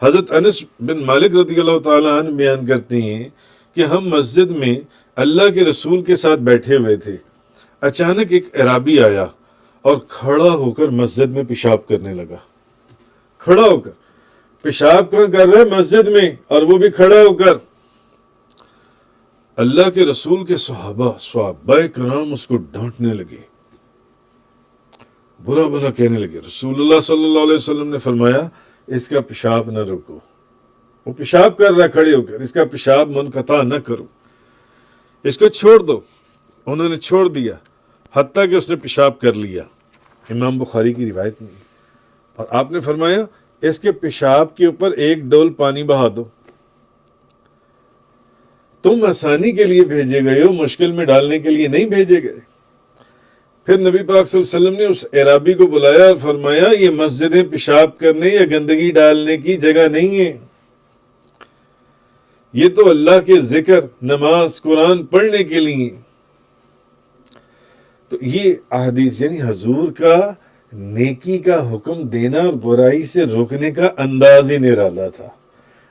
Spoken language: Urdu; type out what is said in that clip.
حضرت انس بن مالک رضی اللہ تعالیٰ عنہ بیان کرتے ہیں کہ ہم مسجد میں اللہ کے رسول کے ساتھ بیٹھے ہوئے تھے، اچانک ایک اعرابی آیا اور کھڑا ہو کر مسجد میں پیشاب کرنے لگا۔ کھڑا ہو کر پیشاب کر رہا ہے مسجد میں، اور وہ بھی کھڑا ہو کر۔ اللہ کے رسول کے صحابہ کرام اس کو ڈانٹنے لگے، برا بھلا کہنے لگے۔ رسول اللہ صلی اللہ علیہ وسلم نے فرمایا اس کا پیشاب نہ روکو، وہ پیشاب کر رہا ہے کھڑے ہو کر، اس کا پیشاب منقطع نہ کرو، اس کو چھوڑ دو۔ انہوں نے چھوڑ دیا حتیٰ کہ اس نے پیشاب کر لیا۔ امام بخاری کی روایت میں، اور آپ نے فرمایا اس کے پیشاب کے اوپر ایک ڈول پانی بہا دو، تم آسانی کے لیے بھیجے گئے ہو، مشکل میں ڈالنے کے لیے نہیں بھیجے گئے۔ پھر نبی پاک صلی اللہ علیہ وسلم نے اس اعرابی کو بلایا اور فرمایا یہ مسجدیں پیشاب کرنے یا گندگی ڈالنے کی جگہ نہیں ہے، یہ تو اللہ کے ذکر، نماز، قرآن پڑھنے کے لیے۔ تو یہ احادیث یعنی حضور کا نیکی کا حکم دینا اور برائی سے روکنے کا انداز ہی نرالا تھا۔